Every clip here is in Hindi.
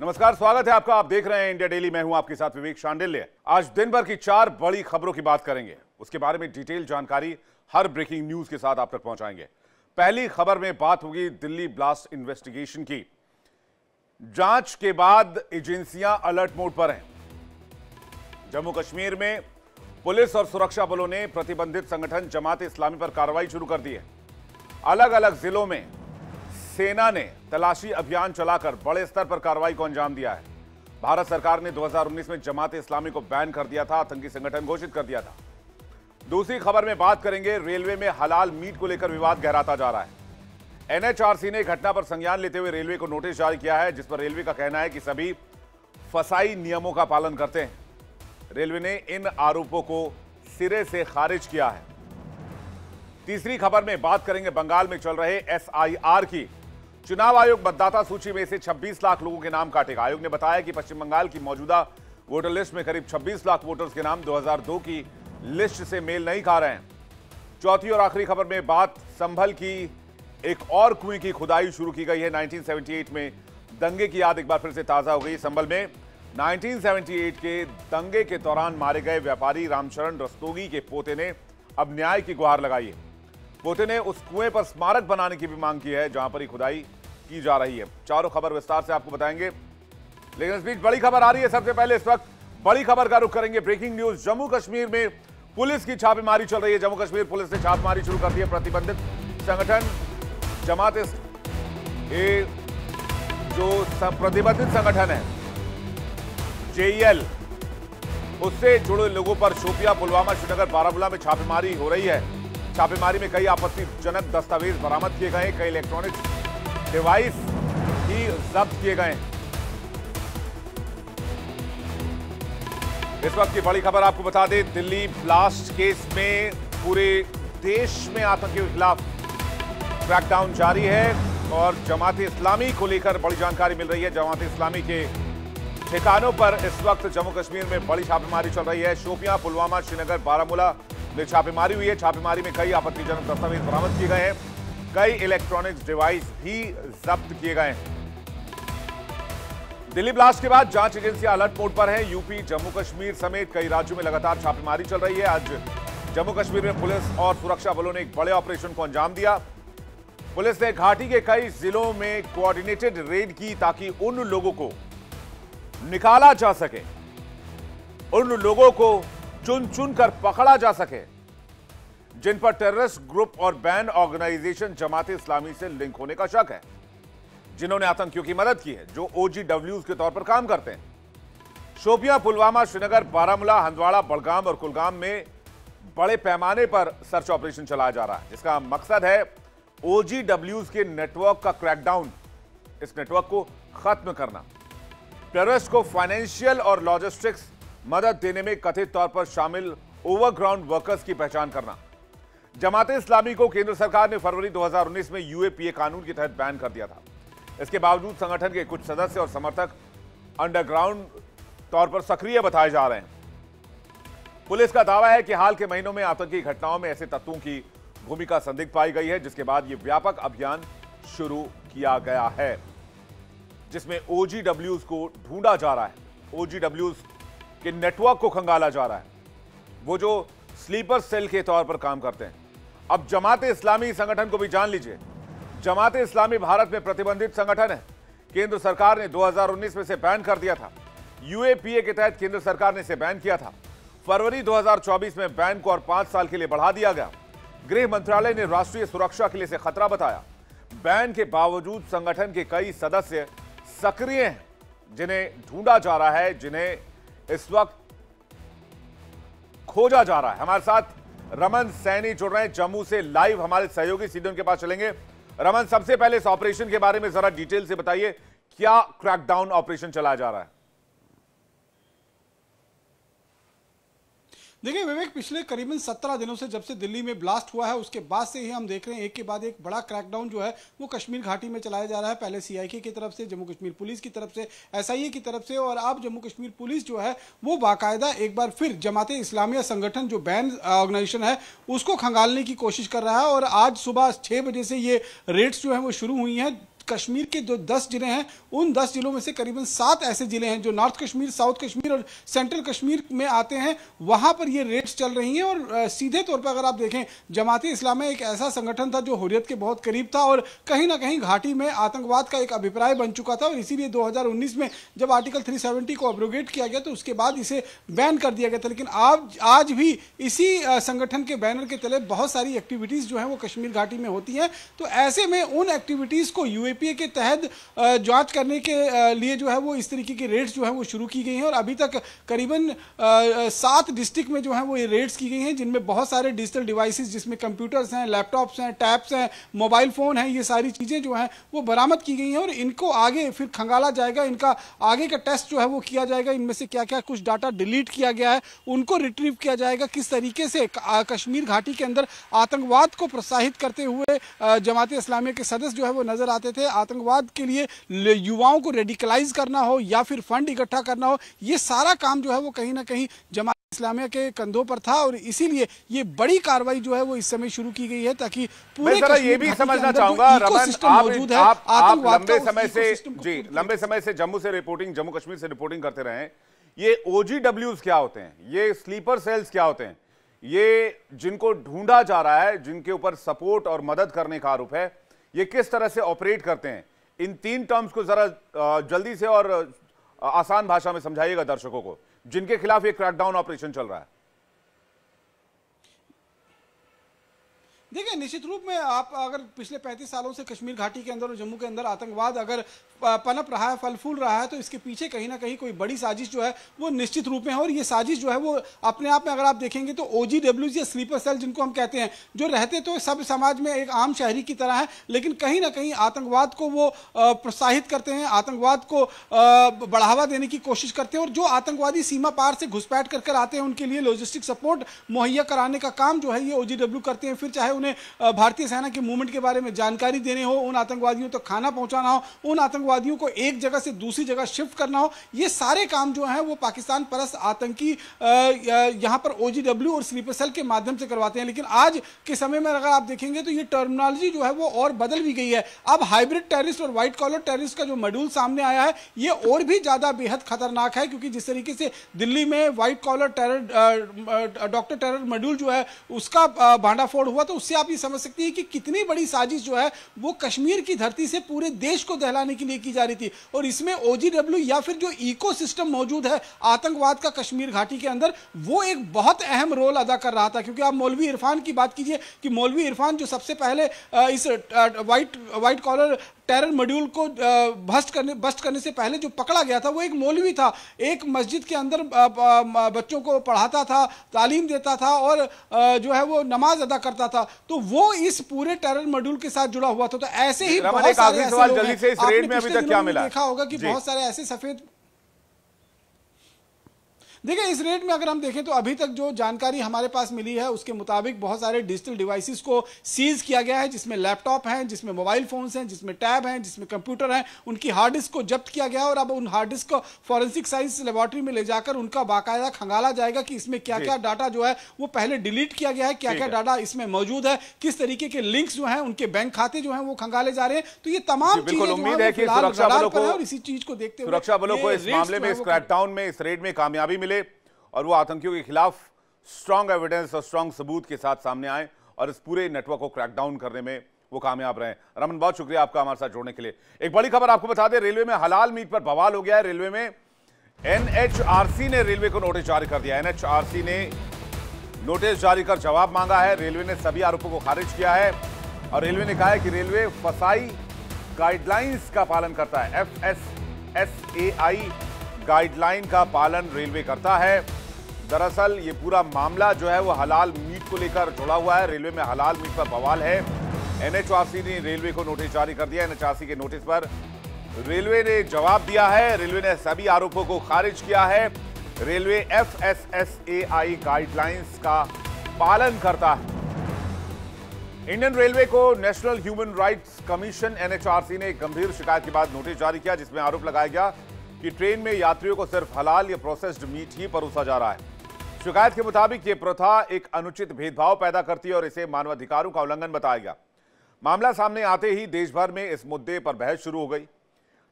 नमस्कार, स्वागत है आपका। आप देख रहे हैं इंडिया डेली। मैं हूं आपके साथ विवेक शांडिल्य। आज दिन भर की 4 बड़ी खबरों की बात करेंगे, उसके बारे में डिटेल जानकारी हर ब्रेकिंग न्यूज के साथ आप तक पहुंचाएंगे। पहली खबर में बात होगी दिल्ली ब्लास्ट इन्वेस्टिगेशन की। जांच के बाद एजेंसियां अलर्ट मोड पर हैं। जम्मू कश्मीर में पुलिस और सुरक्षा बलों ने प्रतिबंधित संगठन जमात-ए-इस्लामी पर कार्रवाई शुरू कर दी है। अलग अलग जिलों में सेना ने तलाशी अभियान चलाकर बड़े स्तर पर कार्रवाई को अंजाम दिया है। भारत सरकार ने 2019 में जमात-ए-इस्लामी को बैन कर दिया था, आतंकी संगठन घोषित कर दिया था। दूसरी खबर में बात करेंगे, रेलवे में हलाल मीट को लेकर विवाद गहराता जा रहा है। एनएचआरसी ने घटना पर संज्ञान लेते हुए रेलवे को नोटिस जारी किया है, जिस पर रेलवे का कहना है कि सभी फसाई नियमों का पालन करते हैं। रेलवे ने इन आरोपों को सिरे से खारिज किया है। तीसरी खबर में बात करेंगे बंगाल में चल रहे एसआईआर की। चुनाव आयोग मतदाता सूची में से 26 लाख लोगों के नाम काटेगा। आयोग ने बताया कि पश्चिम बंगाल की मौजूदा वोटर लिस्ट में करीब 26 लाख वोटर्स के नाम 2002 की लिस्ट से मेल नहीं खा रहे हैं। चौथी और आखिरी खबर में बात संभल की एक और कुएं की खुदाई शुरू की गई है। 1978 में दंगे की याद एक बार फिर से ताजा हो गई। संभल में 1978 के दंगे के दौरान मारे गए व्यापारी रामचरण रस्तोगी के पोते ने अब न्याय की गुहार लगाई है। पोते ने उस कुएं पर स्मारक बनाने की भी मांग की है, जहां पर ही खुदाई की जा रही है। चारों खबर विस्तार से आपको बताएंगे, लेकिन इस बीच बड़ी खबर आ रही है। सबसे पहले इस वक्त बड़ी खबर का रुख करेंगे। ब्रेकिंग न्यूज, जम्मू कश्मीर में पुलिस की छापेमारी चल रही है। जम्मू कश्मीर पुलिस ने छापेमारी शुरू कर दी है। प्रतिबंधित संगठन जमात जो प्रतिबंधित संगठन है जेईएल, उससे जुड़े लोगों पर शोपियां, पुलवामा, श्रीनगर, बारामूला में छापेमारी हो रही है। छापेमारी में कई आपत्तिजनक दस्तावेज बरामद किए गए, कई इलेक्ट्रॉनिक डिवाइस भी जब्त किए गए। इस वक्त की बड़ी खबर आपको बता दें, दिल्ली ब्लास्ट केस में पूरे देश में आतंकियों के खिलाफ क्रैकडाउन जारी है और जमात-ए-इस्लामी को लेकर बड़ी जानकारी मिल रही है। जमात-ए-इस्लामी के ठिकानों पर इस वक्त जम्मू कश्मीर में बड़ी छापेमारी चल रही है। शोपियां, पुलवामा, श्रीनगर, बारामूला में छापेमारी हुई है। छापेमारी में कई आपत्तिजनक दस्तावेज बरामद किए गए हैं, कई इलेक्ट्रॉनिक्स डिवाइस भी जब्त किए गए हैं। दिल्ली ब्लास्ट के बाद जांच एजेंसियां अलर्ट मोड पर है। यूपी, जम्मू कश्मीर समेत कई राज्यों में लगातार छापेमारी चल रही है। आज जम्मू कश्मीर में पुलिस और सुरक्षा बलों ने एक बड़े ऑपरेशन को अंजाम दिया। पुलिस ने घाटी के कई जिलों में कोऑर्डिनेटेड रेड की, ताकि उन लोगों को निकाला जा सके, उन लोगों को चुन चुन कर पकड़ा जा सके जिन पर टेररिस्ट ग्रुप और बैन ऑर्गेनाइजेशन जमात-ए-इस्लामी से लिंक होने का शक है, जिन्होंने आतंकियों की मदद की है, जो OGWs के तौर पर काम करते हैं। शोपियां, पुलवामा, श्रीनगर, बारामूला, हंदवाड़ा, बड़गाम और कुलगाम में बड़े पैमाने पर सर्च ऑपरेशन चलाया जा रहा है, जिसका मकसद है OGWs के नेटवर्क का क्रैकडाउन, इस नेटवर्क को खत्म करना, टेररिस्ट को फाइनेंशियल और लॉजिस्टिक्स मदद देने में कथित तौर पर शामिल ओवरग्राउंड वर्कर्स की पहचान करना। जमात-ए-इस्लामी को केंद्र सरकार ने फरवरी 2019 में UAPA कानून के तहत बैन कर दिया था। इसके बावजूद संगठन के कुछ सदस्य और समर्थक अंडरग्राउंड तौर पर सक्रिय बताए जा रहे हैं। पुलिस का दावा है कि हाल के महीनों में आतंकी घटनाओं में ऐसे तत्वों की भूमिका संदिग्ध पाई गई है, जिसके बाद यह व्यापक अभियान शुरू किया गया है, जिसमें OGWs को ढूंढा जा रहा है, OGWs के नेटवर्क को खंगाला जा रहा है, वो जो स्लीपर सेल के तौर पर काम करते हैं। अब जमात-ए-इस्लामी संगठन को भी जान लीजिए। जमात-ए-इस्लामी भारत में प्रतिबंधित संगठन है। केंद्र सरकार ने 2019 में से बैन कर दिया था। UAPA के तहत केंद्र सरकार ने इसे बैन किया था। फरवरी 2024 में बैन को और 5 साल के लिए बढ़ा दिया गया। गृह मंत्रालय ने राष्ट्रीय सुरक्षा के लिए इसे खतरा बताया। बैन के बावजूद संगठन के कई सदस्य सक्रिय हैं, जिन्हें ढूंढा जा रहा है, जिन्हें इस वक्त खोजा जा रहा है। हमारे साथ रमन सैनी जुड़ रहे हैं जम्मू से लाइव, हमारे सहयोगी सीधे उनके पास चलेंगे। रमन, सबसे पहले इस ऑपरेशन के बारे में जरा डिटेल से बताइए, क्या क्रैकडाउन ऑपरेशन चलाया जा रहा है? देखिए विवेक, पिछले करीबन 17 दिनों से जब से दिल्ली में ब्लास्ट हुआ है, उसके बाद से ही हम देख रहे हैं एक के बाद एक बड़ा क्रैकडाउन जो है वो कश्मीर घाटी में चलाया जा रहा है। पहले CIK की तरफ से, जम्मू कश्मीर पुलिस की तरफ से, SIA की तरफ से, और अब जम्मू कश्मीर पुलिस जो है वो बाकायदा एक बार फिर जमात-ए-इस्लामिया संगठन जो बैन ऑर्गेनाइजेशन है उसको खंगालने की कोशिश कर रहा है। और आज सुबह 6 बजे से ये रेड्स जो है वो शुरू हुई हैं। कश्मीर के जो 10 जिले हैं, उन 10 जिलों में से करीबन 7 ऐसे जिले हैं जो नॉर्थ कश्मीर, साउथ कश्मीर और सेंट्रल कश्मीर में आते हैं। वहां पर ये रेड्स चल रही हैं और सीधे तौर पर अगर आप देखें, जमात इस्लामी एक ऐसा संगठन था जो हुर्रियत के बहुत करीब था और कहीं ना कहीं घाटी में आतंकवाद का एक अभिप्राय बन चुका था और इसीलिए 2019 में जब आर्टिकल 370 को एब्रोगेट किया गया तो उसके बाद इसे बैन कर दिया गया था। लेकिन आज भी इसी संगठन के बैनर के तले बहुत सारी एक्टिविटीज जो है वो कश्मीर घाटी में होती हैं। तो ऐसे में उन एक्टिविटीज को यूएपीए के तहत जांच करने के लिए जो है वो इस तरीके की रेड्स जो है वो शुरू की गई हैं और अभी तक करीबन 7 डिस्ट्रिक्ट में जो है वो ये रेड्स की गई हैं, जिनमें बहुत सारे डिजिटल डिवाइसेस, जिसमें कंप्यूटर्स हैं, लैपटॉप्स हैं, टैब्स हैं, मोबाइल फोन हैं, ये सारी चीजें जो हैं वो बरामद की गई हैं और इनको आगे फिर खंगाला जाएगा, इनका आगे का टेस्ट जो है वो किया जाएगा। इनमें से क्या क्या कुछ डाटा डिलीट किया गया है उनको रिट्रीव किया जाएगा, किस तरीके से कश्मीर घाटी के अंदर आतंकवाद को प्रोत्साहित करते हुए जमात इस्लामी के सदस्य जो है वो नजर आते थे। आतंकवाद के लिए युवाओं को रेडिकलाइज करना हो या फिर फंड इकट्ठा करना हो, ये सारा काम जो है वो कहीं ना कहीं जमात इस्लामिया के कंधों पर था और इसीलिए ये बड़ी कार्रवाई जो है वो इस समय शुरू की गई है ताकि पूरे ये भी समझना चाहूंगा रमन, आप लंबे समय से जम्मू कश्मीर से रिपोर्टिंग करते रहे हैं। ये OGWs क्या होते हैं, ये स्लीपर सेल्स क्या होते हैं, ये जिनको ढूंढा जा रहा है, जिनके ऊपर सपोर्ट और मदद करने का आरोप है, ये किस तरह से ऑपरेट करते हैं? इन 3 टर्म्स को जरा जल्दी से और आसान भाषा में समझाइएगा दर्शकों को, जिनके खिलाफ ये क्रैकडाउन ऑपरेशन चल रहा है। देखिए, निश्चित रूप में आप अगर पिछले 35 सालों से कश्मीर घाटी के अंदर और जम्मू के अंदर आतंकवाद अगर पनप रहा है, फल फूल रहा है, तो इसके पीछे कहीं ना कहीं कोई बड़ी साजिश जो है वो निश्चित रूप में है और ये साजिश जो है वो अपने आप में अगर आप देखेंगे तो OGWs या स्लीपर सेल जिनको हम कहते हैं, जो रहते तो सब समाज में एक आम शहरी की तरह है, लेकिन कहीं ना कहीं आतंकवाद को वो प्रोत्साहित करते हैं, आतंकवाद को बढ़ावा देने की कोशिश करते हैं और जो आतंकवादी सीमा पार से घुसपैठ कर आते हैं उनके लिए लॉजिस्टिक सपोर्ट मुहैया कराने का काम जो है ये OGW करते हैं। फिर चाहे उन्हें भारतीय सेना के मूवमेंट के बारे में जानकारी देने हो, उन आतंकवादियों तक खाना पहुंचाना हो, उन आतंकवादियों को एक जगह से दूसरी जगह शिफ्ट करना हो, ये सारे काम जो हैं वो पाकिस्तान परस्त आतंकी यहां पर OGW और स्लीपर सेल के माध्यम से करवाते हैं। लेकिन आज के समय में अगर आप देखेंगे तो ये टर्मिनोलॉजी जो है वो और बदल भी गई है। अब हाइब्रिड टेररिस्ट और व्हाइट कॉलर टेररिस्ट का जो मॉड्यूल सामने आया है ये और भी ज्यादा बेहद खतरनाक है, क्योंकि जिस तरीके से दिल्ली में white collar terror doctor terror module जो है उसका भांडाफोड़ हुआ, तो उससे आप ये समझ सकते हैं कि कितनी बड़ी साजिश जो है वो कश्मीर की धरती से पूरे देश को दहलाने के लिए की जा रही थी। और इसमें OGW या फिर जो इकोसिस्टम मौजूद है आतंकवाद का कश्मीर घाटी के अंदर, वो एक बहुत अहम रोल अदा कर रहा था। क्योंकि आप मौलवी इरफान की बात कीजिए कि मौलवी इरफान जो सबसे पहले इस व्हाइट कॉलर टेरर मॉड्यूल को बस्ट करने से पहले जो पकड़ा गया था वो एक मौलवी था, एक मस्जिद के अंदर बच्चों को पढ़ाता था, तालीम देता था और जो है वो नमाज अदा करता था, तो वो इस पूरे टेरर मॉड्यूल के साथ जुड़ा हुआ था। तो ऐसे ही बहुत सारे ऐसे लोग हैं, जल्दी से इस रेड में अभी तक क्या मिला, देखा होगा कि बहुत सारे ऐसे सफेद, देखिए इस रेट में अगर हम देखें तो अभी तक जो जानकारी हमारे पास मिली है उसके मुताबिक बहुत सारे डिजिटल डिवाइसेस को सीज किया गया है, जिसमें लैपटॉप हैं, जिसमें मोबाइल फोन्स हैं, जिसमें टैब हैं, जिसमें कंप्यूटर हैं, उनकी हार्ड डिस्क को जब्त किया गया है और अब उन हार्ड डिस्क को फॉरेंसिक साइंस लेबोरेटरी में ले जाकर उनका बाकायदा खंगाला जाएगा कि इसमें क्या क्या डाटा जो है वो पहले डिलीट किया गया है, क्या क्या डाटा इसमें मौजूद है, किस तरीके के लिंक्स जो है, उनके बैंक खाते जो है वो खंगाले जा रहे हैं। तो ये तमाम चीजें उम्मीद है कि सुरक्षा बलों को और इसी चीज को देखते हुए सुरक्षा बलों को इस मामले में, इस क्रैकडाउन में, इस रेड में कामयाबी मिले और वो आतंकियों के खिलाफ स्ट्रांग एविडेंस और स्ट्रांग सबूत के साथ सामने आए और इस पूरे नेटवर्क को क्रैकडाउन करने में वो कामयाब रहे। रमन, बहुत शुक्रिया आपका हमारे साथ जोड़ने के लिए। एक बड़ी खबर आपको बता दें, रेलवे में हलाल मीट पर बवाल हो गया है। रेलवे में NHRC ने रेलवे को नोटिस जारी कर दिया। NHRC ने नोटिस जारी कर जवाब मांगा है। रेलवे ने सभी आरोपों को खारिज किया है और रेलवे ने कहा है कि रेलवे फसाई गाइडलाइंस का पालन करता है। FSSAI गाइडलाइन का पालन रेलवे करता है। दरअसल ये पूरा मामला जो है वो हलाल मीट को लेकर जुड़ा हुआ है। रेलवे में हलाल मीट पर बवाल है। NHRC ने रेलवे को नोटिस जारी कर दिया। NHRC के नोटिस पर रेलवे ने जवाब दिया है। रेलवे ने सभी आरोपों को खारिज किया है। रेलवे FSSAI गाइडलाइंस का पालन करता है। इंडियन रेलवे को national human rights commission NHRC ने एक गंभीर शिकायत के बाद नोटिस जारी किया, जिसमें आरोप लगाया गया कि ट्रेन में यात्रियों को सिर्फ हलाल या प्रोसेस्ड मीट ही परोसा जा रहा है। शिकायत के मुताबिक ये प्रथा एक अनुचित भेदभाव पैदा करती है और इसे मानवाधिकारों का उल्लंघन बताया गया। मामला सामने आते ही देश भर में इस मुद्दे पर बहस शुरू हो गई।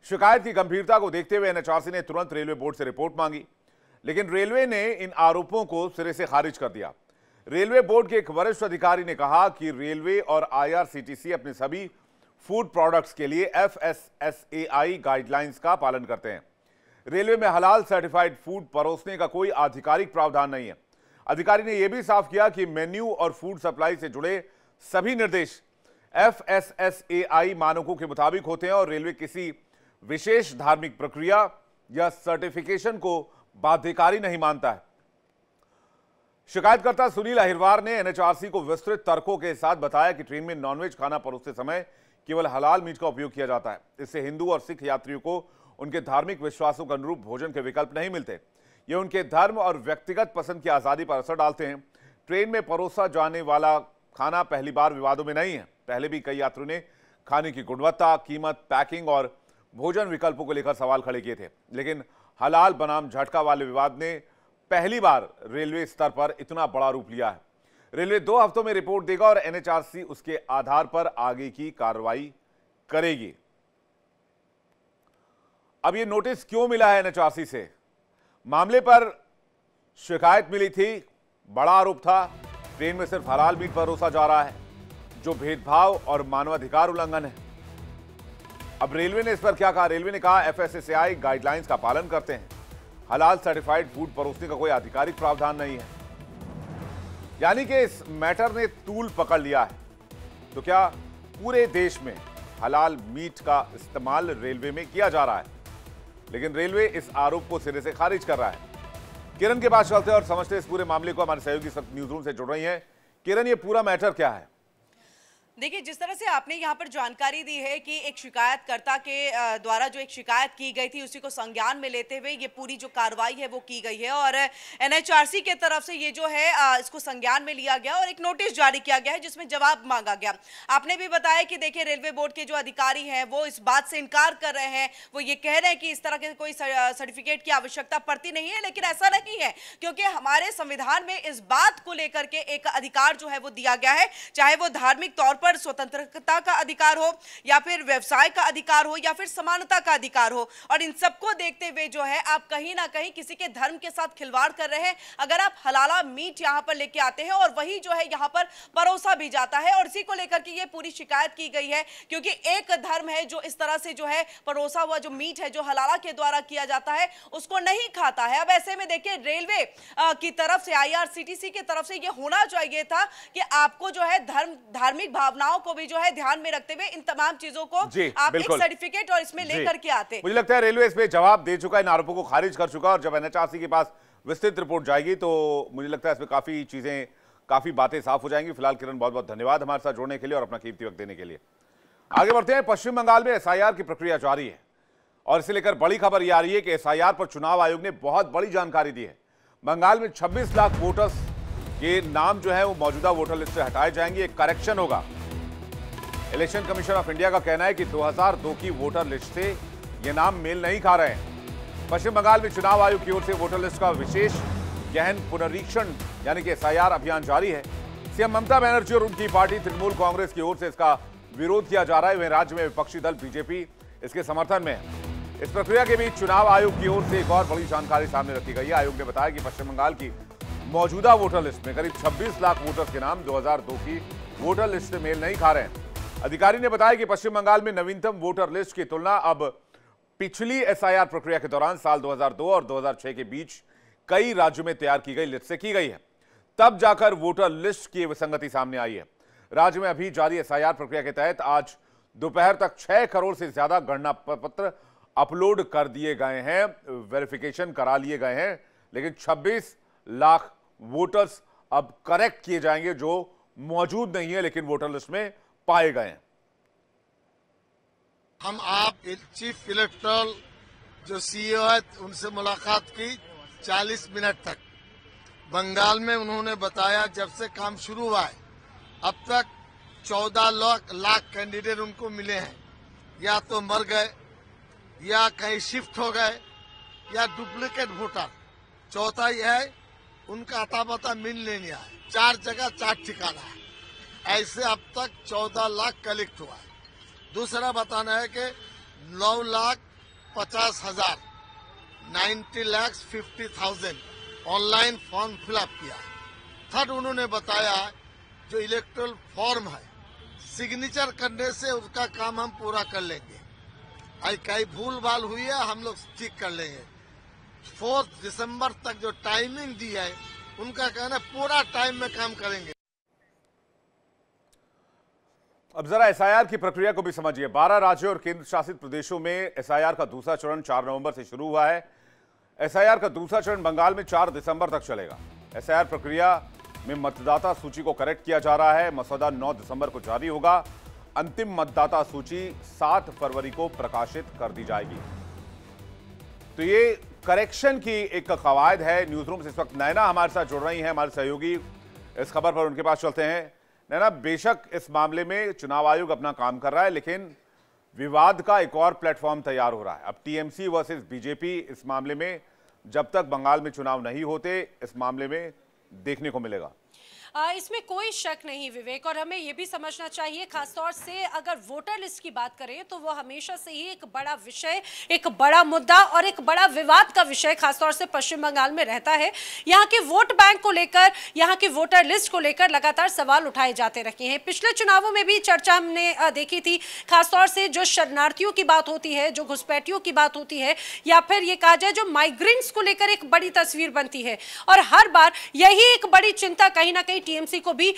शिकायत की गंभीरता को देखते हुए एनएचआरसी ने तुरंत रेलवे बोर्ड से रिपोर्ट मांगी, लेकिन रेलवे ने इन आरोपों को सिरे से खारिज कर दिया। रेलवे बोर्ड के एक वरिष्ठ अधिकारी ने कहा कि रेलवे और आईआरसीटीसी अपने सभी फूड प्रोडक्ट्स के लिए FSSAI गाइडलाइंस का पालन करते हैं। रेलवे में हलाल सर्टिफाइड फूड परोसने का कोई आधिकारिक प्रावधान नहीं है। अधिकारी ने यह भी साफ किया कि मेन्यू और फूड सप्लाई से जुड़े सभी निर्देश FSSAI मानकों के मुताबिक होते हैं और रेलवे किसी विशेष धार्मिक प्रक्रिया या सर्टिफिकेशन को बाध्यकारी नहीं मानता है। शिकायतकर्ता सुनील अहिरवार ने एनएचआरसी को विस्तृत तर्कों के साथ बताया कि ट्रेन में नॉनवेज खाना परोसते समय केवल हलाल मीट का उपयोग किया जाता है। इससे हिंदू और सिख यात्रियों को उनके धार्मिक विश्वासों के अनुरूप भोजन के विकल्प नहीं मिलते। ये उनके धर्म और व्यक्तिगत पसंद की आजादी पर असर डालते हैं। ट्रेन में परोसा जाने वाला खाना पहली बार विवादों में नहीं है। पहले भी कई यात्रियों ने खाने की गुणवत्ता, कीमत, पैकिंग और भोजन विकल्पों को लेकर सवाल खड़े किए थे, लेकिन हलाल बनाम झटका वाले विवाद ने पहली बार रेलवे स्तर पर इतना बड़ा रूप लिया है। रेलवे 2 हफ्तों में रिपोर्ट देगा और एनएचआरसी उसके आधार पर आगे की कार्रवाई करेगी। अब ये नोटिस क्यों मिला है एनएचआरसी से? मामले पर शिकायत मिली थी, बड़ा आरोप था ट्रेन में सिर्फ हलाल मीट परोसा जा रहा है, जो भेदभाव और मानवाधिकार उल्लंघन है। अब रेलवे ने इस पर क्या कहा? रेलवे ने कहा FSSAI गाइडलाइंस का पालन करते हैं, हलाल सर्टिफाइड फूड परोसने का कोई आधिकारिक प्रावधान नहीं है। यानी कि इस मैटर ने तूल पकड़ लिया है। तो क्या पूरे देश में हलाल मीट का इस्तेमाल रेलवे में किया जा रहा है? लेकिन रेलवे इस आरोप को सिरे से खारिज कर रहा है। किरण के पास चलते हैं और समझते इस पूरे मामले को। हमारे सहयोगी न्यूज रूम से जुड़ रही हैं। किरण, ये पूरा मैटर क्या है? देखिए, जिस तरह से आपने यहाँ पर जानकारी दी है कि एक शिकायतकर्ता के द्वारा जो एक शिकायत की गई थी उसी को संज्ञान में लेते हुए ये पूरी जो कार्रवाई है वो की गई है और एनएचआरसी के तरफ से ये जो है इसको संज्ञान में लिया गया और एक नोटिस जारी किया गया है जिसमें जवाब मांगा गया। आपने भी बताया कि देखिए, रेलवे बोर्ड के जो अधिकारी हैं वो इस बात से इनकार कर रहे हैं। वो ये कह रहे हैं कि इस तरह के कोई सर्टिफिकेट की आवश्यकता पड़ती नहीं है, लेकिन ऐसा नहीं है, क्योंकि हमारे संविधान में इस बात को लेकर के एक अधिकार जो है वो दिया गया है, चाहे वो धार्मिक तौर पर स्वतंत्रता का अधिकार हो या फिर व्यवसाय का अधिकार हो या फिर समानता का अधिकार हो। और इन सबको देखते हुए जो है आप कहीं ना कहीं किसी के धर्म के साथ खिलवाड़ कर रहे हैं। अगर आप हलाला मीट यहां पर लेके आते हैं और वही जो है यहां पर परोसा भी जाता है और इसी को लेकर के ये पूरी शिकायत की गई है, क्योंकि एक धर्म है जो इस तरह से जो है परोसा हुआ जो मीट है जो हलाला के द्वारा किया जाता है उसको नहीं खाता है। अब ऐसे में देखिए, रेलवे की तरफ से, आईआरसीटीसी की तरफ से ये होना चाहिए था कि आपको जो है धार्मिक भावनाओं को भी जो है ध्यान में रखते हुए इन तमाम चीजों को आप एक सर्टिफिकेट और इसमें लेकर के आते। मुझे लगता है रेलवे इस पे जवाब दे चुका है, इन आरोपों को खारिज कर चुका है और जब एनएचआरसी के पास विस्तृत रिपोर्ट जाएगी तो मुझे लगता है इसमें काफी चीजें, काफी बातें साफ हो जाएंगी। फिलहाल किरण, बहुत बहुत धन्यवाद हमारे साथ जुड़ने के लिए और अपना कीमती वक्त देने के लिए। आगे बढ़ते हैं। पश्चिम बंगाल में एसआईआर की प्रक्रिया जारी है और इसे लेकर बड़ी खबर यह आ रही है कि एसआईआर पर चुनाव आयोग ने बहुत बड़ी जानकारी दी है। बंगाल में 26 लाख वोटर्स के नाम जो है वो मौजूदा वोटर लिस्ट से हटाए जाएंगे। एक करेक्शन होगा। इलेक्शन कमीशन ऑफ इंडिया का कहना है कि 2002 की वोटर लिस्ट से ये नाम मेल नहीं खा रहे हैं। पश्चिम बंगाल में चुनाव आयोग की ओर से वोटर लिस्ट का विशेष गहन पुनरीक्षण यानी कि एसआईआर अभियान जारी है। सीएम ममता बनर्जी और उनकी पार्टी तृणमूल कांग्रेस की ओर से इसका विरोध किया जा रहा है। वहीं राज्य में विपक्षी दल बीजेपी इसके समर्थन में है। इस प्रक्रिया के बीच चुनाव आयोग की ओर से एक और बड़ी जानकारी सामने रखी गई है। आयोग ने बताया कि पश्चिम बंगाल की मौजूदा वोटर लिस्ट में करीब 26 लाख वोटर्स के नाम 2002 की वोटर लिस्ट से मेल नहीं खा रहे हैं। अधिकारी ने बताया कि पश्चिम बंगाल में नवीनतम वोटर लिस्ट की तुलना अब पिछली एसआईआर प्रक्रिया के दौरान साल 2002 और 2006 के बीच कई राज्यों में तैयार की गई लिस्ट से की गई है। तब जाकर वोटर लिस्ट की विसंगति सामने आई है। राज्य में अभी जारी एसआईआर प्रक्रिया के तहत आज दोपहर तक 6 करोड़ से ज्यादा गणना पत्र अपलोड कर दिए गए हैं, वेरिफिकेशन करा लिए गए हैं, लेकिन 26 लाख वोटर्स अब करेक्ट किए जाएंगे जो मौजूद नहीं है लेकिन वोटर लिस्ट में पाए गए हैं। हम आप चीफ इलेक्टोरल जो सीईओ है उनसे मुलाकात की 40 मिनट तक। बंगाल में उन्होंने बताया जब से काम शुरू हुआ है अब तक 14 लाख कैंडिडेट उनको मिले हैं, या तो मर गए या कहीं शिफ्ट हो गए या डुप्लीकेट वोटर। चौथा यह है उनका अता पता मिल नहीं आया। 4 जगह 4 ठिकाना है। ऐसे अब तक 14 लाख कलेक्ट हुआ है। दूसरा बताना है कि 9,50,000 90,50,000 ऑनलाइन फॉर्म फिलअप किया। थर्ड, उन्होंने बताया जो इलेक्टोरल फॉर्म है सिग्नेचर करने से उसका काम हम पूरा कर लेंगे। आई कहीं भूल भाल हुई है हम लोग ठीक कर लेंगे। 4 दिसंबर तक जो टाइमिंग दी है उनका कहना पूरा टाइम में काम करेंगे। अब जरा एसआईआर की प्रक्रिया को भी समझिए। 12 राज्यों और केंद्र शासित प्रदेशों में एसआईआर का दूसरा चरण 4 नवंबर से शुरू हुआ है। एसआईआर का दूसरा चरण बंगाल में 4 दिसंबर तक चलेगा। एसआईआर प्रक्रिया में मतदाता सूची को करेक्ट किया जा रहा है। मसौदा 9 दिसंबर को जारी होगा। अंतिम मतदाता सूची 7 फरवरी को प्रकाशित कर दी जाएगी। तो ये करेक्शन की एक कवायद है। न्यूज रूम से इस वक्त नैना हमारे साथ जुड़ रही हैं, हमारे सहयोगी। इस खबर पर उनके पास चलते हैं। नैना, बेशक इस मामले में चुनाव आयोग अपना काम कर रहा है, लेकिन विवाद का एक और प्लेटफॉर्म तैयार हो रहा है। अब टीएमसी वर्सेस बीजेपी इस मामले में जब तक बंगाल में चुनाव नहीं होते इस मामले में देखने को मिलेगा। इसमें कोई शक नहीं विवेक, और हमें यह भी समझना चाहिए, खासतौर से अगर वोटर लिस्ट की बात करें तो वो हमेशा से ही एक बड़ा विषय, एक बड़ा मुद्दा और एक बड़ा विवाद का विषय खासतौर से पश्चिम बंगाल में रहता है। यहाँ के वोट बैंक को लेकर, यहाँ की वोटर लिस्ट को लेकर लगातार सवाल उठाए जाते रहे हैं। पिछले चुनावों में भी चर्चा हमने देखी थी, खासतौर से जो शरणार्थियों की बात होती है, जो घुसपैठियों की बात होती है, या फिर ये कहा जाए जो माइग्रेंट्स को लेकर एक बड़ी तस्वीर बनती है। और हर बार यही एक बड़ी चिंता कहीं ना कहीं टीएमसी को भी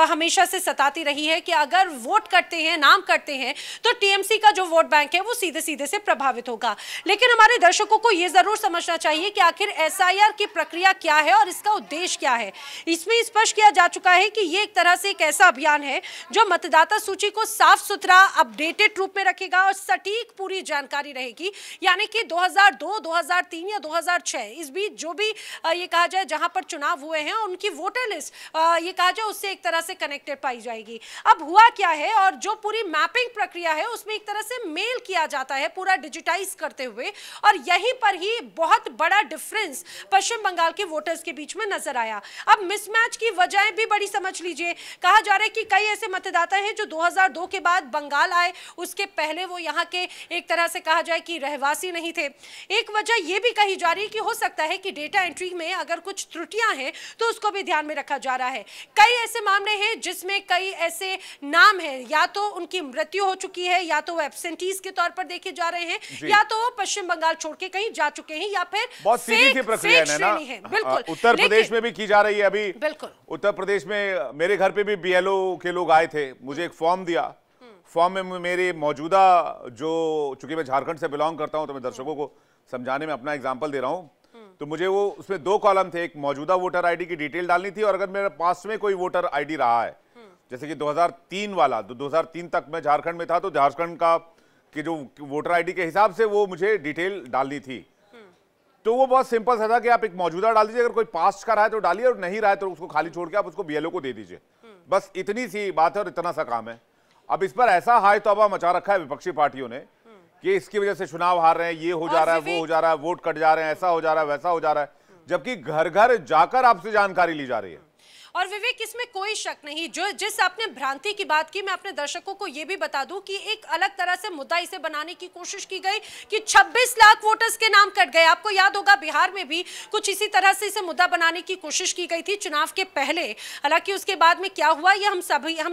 हमेशा से सताती रही है कि अगर वोट करते हैं, नाम करते हैं, तो टीएमसी का जो वोट बैंक है वो सीधे सीधे से प्रभावित होगा। लेकिन हमारे दर्शकों को यह जरूर समझना चाहिए कि आखिर एसआईआर की प्रक्रिया क्या है और इसका उद्देश्य क्या है। इसमें स्पष्ट किया जा चुका है कि ये एक तरह से एक ऐसा अभियान है जो मतदाता सूची को साफ सुथरा अपडेटेड रूप में रखेगा और सटीक पूरी जानकारी रहेगी। यानी कि 2002, 2003 या 2006 इस बीच जो भी ये कहा जाए जहां पर चुनाव हुए हैं उनकी वोटर लिस्ट ये कहा जाए उससे एक तरह से कनेक्टेड पाई जाएगी। अब हुआ क्या है, और जो पूरी मैपिंग प्रक्रिया है उसमें एक तरह से मेल किया जाता है पूरा डिजिटाइज करते हुए, और यहीं पर ही बहुत बड़ा डिफरेंस पश्चिम बंगाल के वोटर्स के बीच में नजर आया। अब मिसमैच की वजह भी बड़ी समझ लीजिए। कहा जा रहा है कि कई ऐसे मतदाता हैं जो 2002 के बाद बंगाल आए, उसके पहले वो यहाँ के एक तरह से कहा जाए कि रहवासी नहीं थे। एक वजह यह भी कही जा रही है कि हो सकता है कि डेटा एंट्री में अगर कुछ त्रुटियां हैं तो उसको भी ध्यान में रखा जा रहा है। कई ऐसे मामले हैं जिसमें कई ऐसे नाम हैं, या तो उनकी मृत्यु हो चुकी है, या तो वो एब्सेंटीज के तौर पर देखे जा रहे हैं, या तो वो पश्चिम बंगाल छोड़ के कहीं जा चुके हैं, या फिर बहुत सीधी सी प्रक्रिया है ना। बिल्कुल उत्तर प्रदेश में भी की जा रही है। अभी बिल्कुल उत्तर प्रदेश में मेरे घर पे भी बीएलओ के लोग आए थे, मुझे एक फॉर्म दिया। फॉर्म में मेरे मौजूदा जो, चूंकि मैं झारखंड से बिलोंग करता हूं तो मैं दर्शकों को समझाने में अपना एग्जाम्पल दे रहा हूं, तो मुझे वो उसमें 2 कॉलम थे। एक मौजूदा वोटर आईडी की डिटेल डालनी थी, और अगर मेरे पास में कोई वोटर आईडी रहा है, जैसे कि 2003 वाला, तो 2003 तक मैं झारखंड में था, तो झारखंड का कि जो वोटर आईडी के हिसाब से वो मुझे डिटेल डालनी थी। तो वो बहुत सिंपल सा था कि आप एक मौजूदा डाल दीजिए, अगर कोई पास्ट का रहा है तो डालिए, और नहीं रहा है तो उसको खाली छोड़ के आप उसको बीएलओ को दे दीजिए। बस इतनी सी बात है और इतना सा काम है। अब इस पर ऐसा हाय तौबा मचा रखा है विपक्षी पार्टियों ने कि इसकी वजह से चुनाव हार रहे हैं, ये हो जा रहा है, वो हो जा रहा है, वोट कट जा रहे हैं, ऐसा हो जा रहा है, वैसा हो जा रहा है, जबकि घर घर जाकर आपसे जानकारी ली जा रही है। और विवेक, इसमें कोई शक नहीं, जो जिस आपने भ्रांति की बात की, मैं अपने दर्शकों को यह भी बता दूं कि एक अलग तरह से मुद्दा इसे बनाने की कोशिश की गई कि 26 लाख वोटर्स के नाम कट गए। आपको याद होगा बिहार में भी कुछ इसी तरह से इसे मुद्दा बनाने की कोशिश की गई थी चुनाव के पहले। हालांकि उसके बाद में क्या हुआ ये हम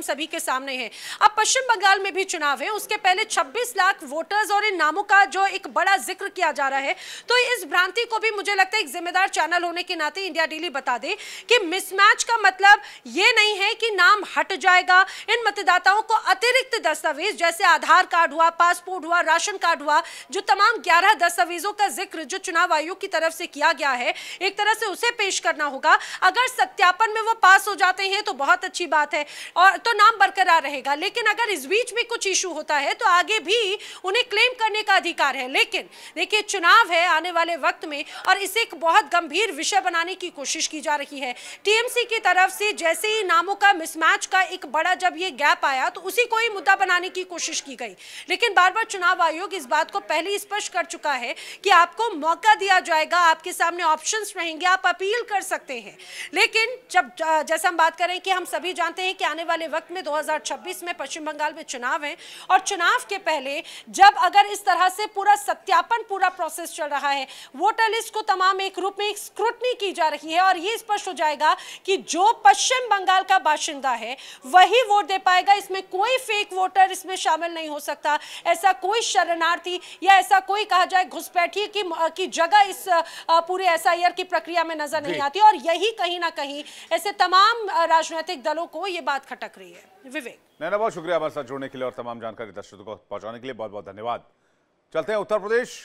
सभी के सामने है। अब पश्चिम बंगाल में भी चुनाव है, उसके पहले 26 लाख वोटर्स और इन नामों का जो एक बड़ा जिक्र किया जा रहा है, तो इस भ्रांति को भी मुझे लगता है एक जिम्मेदार चैनल होने के नाते इंडिया डेली बता दे कि मिसमैच का मतलब ये नहीं है कि नाम हट जाएगा। इन मतदाताओं को अतिरिक्त दस्तावेज जैसे आधार कार्ड हुआ, पासपोर्ट हुआ, राशन कार्ड हुआ, जो तमाम 11 दस्तावेजों का जिक्र जो चुनाव आयोग की तरफ से किया गया है, एक तरह से उसे पेश करना होगा। अगर सत्यापन में वो पास हो जाते हैं तो बहुत अच्छी बात है, और तो नाम बरकरार रहेगा। लेकिन अगर इस बीच में कुछ इशू होता है तो आगे भी उन्हें क्लेम करने का अधिकार है। लेकिन देखिए, चुनाव है आने वाले वक्त में, और इसे एक बहुत गंभीर विषय बनाने की कोशिश की जा रही है। टीएमसी की तरफ तरफ से जैसे ही नामों का मिसमैच का एक बड़ा जब ये गैप आया तो उसी को ही मुद्दा बनाने की कोशिश की गई। लेकिन बार बार चुनाव आयोग इस बात को पहले ही स्पष्ट कर चुका है कि आपको मौका दिया जाएगा, आपके सामने ऑप्शंस रहेंगे, आप अपील कर सकते हैं। लेकिन जब जैसे हम बात करें कि हम सभी जानते हैं कि आने वाले वक्त में 2026 में पश्चिम बंगाल में चुनाव है और चुनाव के पहले जब अगर इस तरह से पूरा सत्यापन, पूरा प्रोसेस चल रहा है, वोटर लिस्ट को तमाम एक रूप में स्क्रूटनी की जा रही है और ये स्पष्ट हो जाएगा कि जो पश्चिम बंगाल का बाशिंदा है वही वोट दे पाएगा। इसमें कोई फेक वोटर इसमें शामिल नहीं हो सकता, ऐसा कोई शरणार्थी या ऐसा कोई कहा जाए घुसपैठी की जगह इस पूरे एसआईआर की प्रक्रिया में नजर नहीं आती और यही कहीं ना कहीं ऐसे तमाम राजनीतिक दलों को ये बात खटक रही है। विवेक, नैना, बहुत शुक्रिया हमारे साथ जुड़ने के लिए और तमाम जानकारी दर्शकों को पहुंचाने के लिए बहुत बहुत धन्यवाद। चलते हैं उत्तर प्रदेश।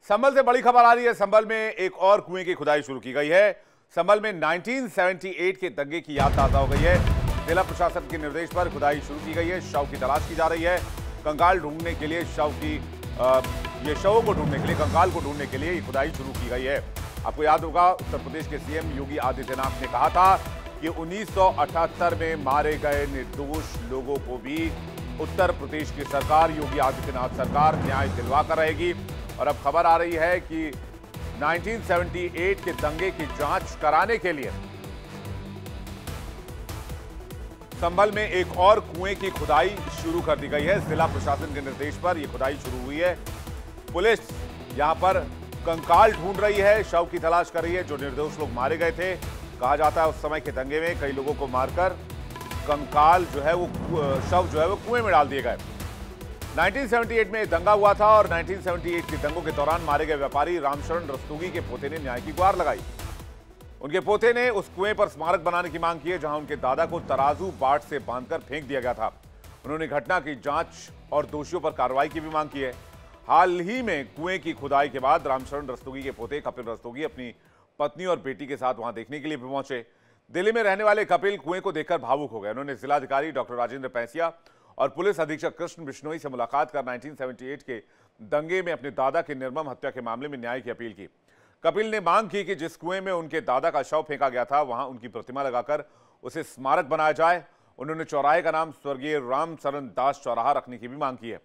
संभल से बड़ी खबर आ रही है। संभल में एक और कुएं की खुदाई शुरू की गई है। संभल में 1978 के दंगे की याद ताजा हो गई है। जिला प्रशासन के निर्देश पर खुदाई शुरू की गई है। शव की तलाश की जा रही है। कंकाल ढूंढने के लिए शवों को ढूंढने के लिए, कंकाल को ढूंढने के लिए खुदाई शुरू की गई है। आपको याद होगा, उत्तर प्रदेश के सीएम योगी आदित्यनाथ ने कहा था कि 1978 में मारे गए निर्दोष लोगों को भी उत्तर प्रदेश की सरकार, योगी आदित्यनाथ सरकार, न्याय दिलवा कर रहेगी। और अब खबर आ रही है कि 1978 के दंगे की जांच कराने के लिए संभल में एक और कुएं की खुदाई शुरू कर दी गई है। जिला प्रशासन के निर्देश पर यह खुदाई शुरू हुई है। पुलिस यहां पर कंकाल ढूंढ रही है, शव की तलाश कर रही है। जो निर्दोष लोग मारे गए थे, कहा जाता है उस समय के दंगे में कई लोगों को मारकर कंकाल जो है वो शव जो है वो कुएं में डाल दिए गए। 1978 में दंगा हुआ था और 1978 के दंगों के दौरान मारे गए व्यापारी रामशरण रस्तोगी के पोते ने न्याय की गुहार लगाई। उनके पोते ने उस कुएं पर स्मारक बनाने की मांग की है, जहां उनके दादा को तराजू बाट से बांधकर फेंक दिया गया था। उन्होंने घटना की जांच और दोषियों पर कार्रवाई की भी मांग की है। हाल ही में कुएं की खुदाई के बाद रामशरण रस्तोगी के पोते कपिल रस्तोगी अपनी पत्नी और बेटी के साथ वहां देखने के लिए भी पहुंचे। दिल्ली में रहने वाले कपिल कुएं को देखकर भावुक हो गए। उन्होंने जिलाधिकारी डॉक्टर राजेंद्र पैसिया और पुलिस अधीक्षक कृष्ण बिश्नोई से मुलाकात कर 1978 के दंगे में अपने दादा की निर्मम हत्या के मामले में न्याय की अपील की। कपिल ने मांग की कि जिस कुएं में उनके दादा का शव फेंका गया था, वहां उनकी प्रतिमा लगाकर उसे स्मारक बनाया जाए। उन्होंने चौराहे का नाम स्वर्गीय रामचरण दास चौराहा रखने की भी मांग की है।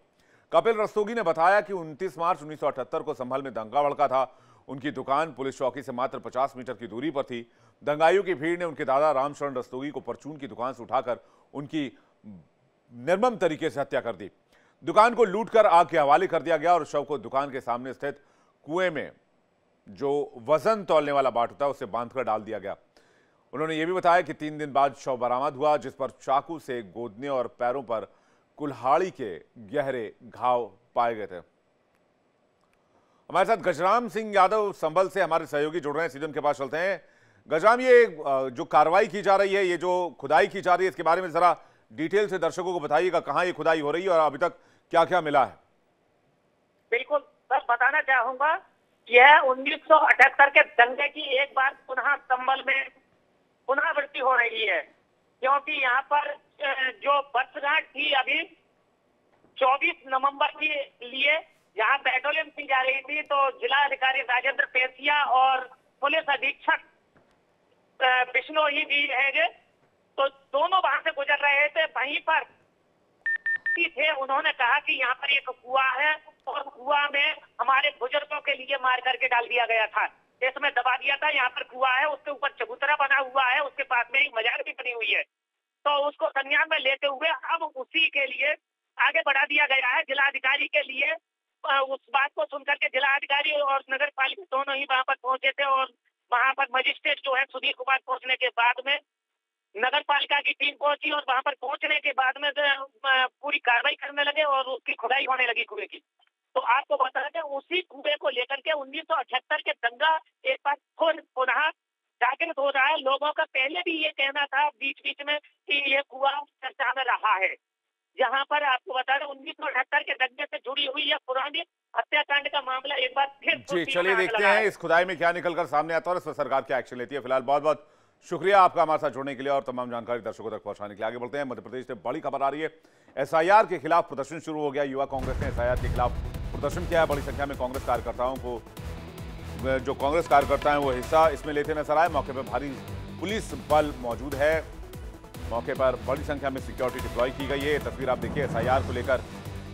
कपिल रस्तोगी ने बताया कि 29 मार्च 1978 को संभल में दंगा भड़का था। उनकी दुकान पुलिस चौकी से मात्र 50 मीटर की दूरी पर थी। दंगाइयों की भीड़ ने उनके दादा रामशरण रस्तोगी को परचून की दुकान से उठाकर उनकी निर्मम तरीके से हत्या कर दी। दुकान को लूटकर आग के हवाले कर दिया गया और शव को दुकान के सामने स्थित कुएं में, जो वजन तौलने वाला बाट होता है, उससे बांधकर डाल दिया गया। उन्होंने ये भी बताया कि 3 दिन बाद शव बरामद हुआ, जिस पर चाकू से गोदने और पैरों पर कुल्हाड़ी के गहरे घाव पाए गए थे। हमारे साथ गजराम सिंह यादव संभल से हमारे सहयोगी जुड़ रहे हैं, सीधे उनके पास चलते हैं। गजराम, ये जो कार्रवाई की जा रही है, ये जो खुदाई की जा रही है, इसके बारे में जरा डिटेल से दर्शकों को बताइएगा। कहाँ ये खुदाई हो रही है और अभी तक क्या क्या मिला है? बिल्कुल सर, बताना चाहूंगा, यह 1978 के दंगे की एक बार पुनः संभल में पुनरावृत्ति हो रही है, क्योंकि यहाँ पर जो वर्षगांठ थी अभी 24 नवंबर के लिए यहाँ पेट्रोलियम की जा रही थी, तो जिला अधिकारी राजेंद्र पेसिया और पुलिस अधीक्षक बिश्नोई भी रहेंगे, तो दोनों वहां से गुजर रहे थे। वहीं पर थे, उन्होंने कहा कि यहाँ पर एक कुआं है और कुआं में हमारे बुजुर्गों के लिए मार करके डाल दिया गया था, इसमें दबा दिया था। यहाँ पर कुआं है, उसके ऊपर चबूतरा बना हुआ है, उसके पास में एक मजार भी बनी हुई है, तो उसको संज्ञान में लेते हुए अब उसी के लिए आगे बढ़ा दिया गया है। जिलाधिकारी के लिए उस बात को सुनकर के जिलाधिकारी और नगर पालिका दोनों ही वहां पर पहुंचे थे और वहां पर मजिस्ट्रेट जो है सुधीर कुमार पहुंचने के बाद में नगर पालिका की टीम पहुंची और वहां पर पहुंचने के बाद में पूरी कार्रवाई करने लगे और उसकी खुदाई होने लगी कुएं की। तो आपको बता दें, उसी कुएं को लेकर के 1978 के दंगा एक बार पुनः जागृत हो रहा है। लोगों का पहले भी ये कहना था बीच बीच में कि ये कुआं चर्चा में रहा है, जहां पर आपको बता दें 1978 के दंगे से जुड़ी हुई यह पुरानी हत्याकांड का मामला एक बार फिर। जी, चलिए देखते हैं इस खुदाई में क्या निकलकर सामने आता है और इस पर सरकार क्या एक्शन लेती है। फिलहाल बहुत बहुत शुक्रिया आपका हमारे साथ जुड़ने के लिए और तमाम जानकारी दर्शकों तक पहुंचाने के लिए। आगे बढ़ते हैं। मध्य प्रदेश से बड़ी खबर आ रही है। एसआईआर के खिलाफ प्रदर्शन शुरू हो गया। युवा कांग्रेस ने एसआईआर के खिलाफ प्रदर्शन किया है। बड़ी संख्या में कांग्रेस कार्यकर्ताओं को, जो कांग्रेस कार्यकर्ता हैं, वो हिस्सा इसमें लेते नजर आए। मौके पर भारी पुलिस बल मौजूद है। मौके पर बड़ी संख्या में सिक्योरिटी डिप्लॉय की गई है। ये तस्वीर आप देखिए, एसआईआर को लेकर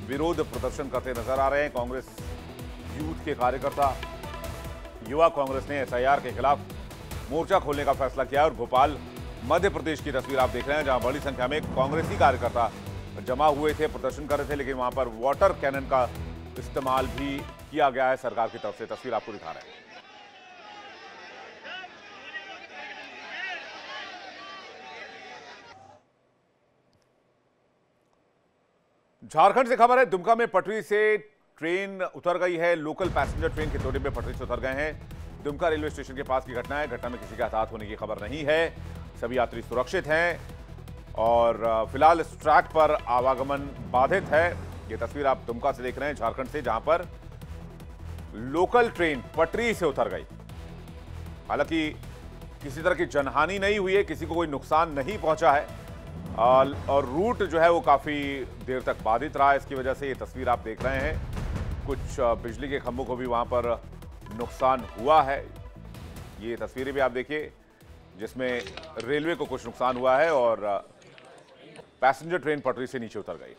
विरोध प्रदर्शन करते नजर आ रहे हैं कांग्रेस यूथ के कार्यकर्ता। युवा कांग्रेस ने एसआईआर के खिलाफ मोर्चा खोलने का फैसला किया और भोपाल मध्य प्रदेश की तस्वीर आप देख रहे हैं, जहां बड़ी संख्या में कांग्रेसी कार्यकर्ता जमा हुए थे, प्रदर्शन कर रहे थे, लेकिन वहां पर वाटर कैनन का इस्तेमाल भी किया गया है सरकार की तरफ से। तस्वीर आपको दिखा रहे हैं। झारखंड से खबर है, दुमका में पटरी से ट्रेन उतर गई है। लोकल पैसेंजर ट्रेन के टोटे में पटरी से उतर गए हैं। दुमका रेलवे स्टेशन के पास की घटना है। घटना में किसी के हताहत होने की खबर नहीं है। सभी यात्री सुरक्षित हैं और फिलहाल इस ट्रैक पर आवागमन बाधित है। ये तस्वीर आप दुमका से देख रहे हैं, झारखंड से, जहां पर लोकल ट्रेन पटरी से उतर गई। हालांकि किसी तरह की जनहानि नहीं हुई है, किसी को कोई नुकसान नहीं पहुंचा है और रूट जो है वो काफी देर तक बाधित रहा है। इसकी वजह से ये तस्वीर आप देख रहे हैं, कुछ बिजली के खंभों को भी वहां पर नुकसान हुआ है। ये तस्वीरें भी आप देखिए, जिसमें रेलवे को कुछ नुकसान हुआ है और पैसेंजर ट्रेन पटरी से नीचे उतर गई।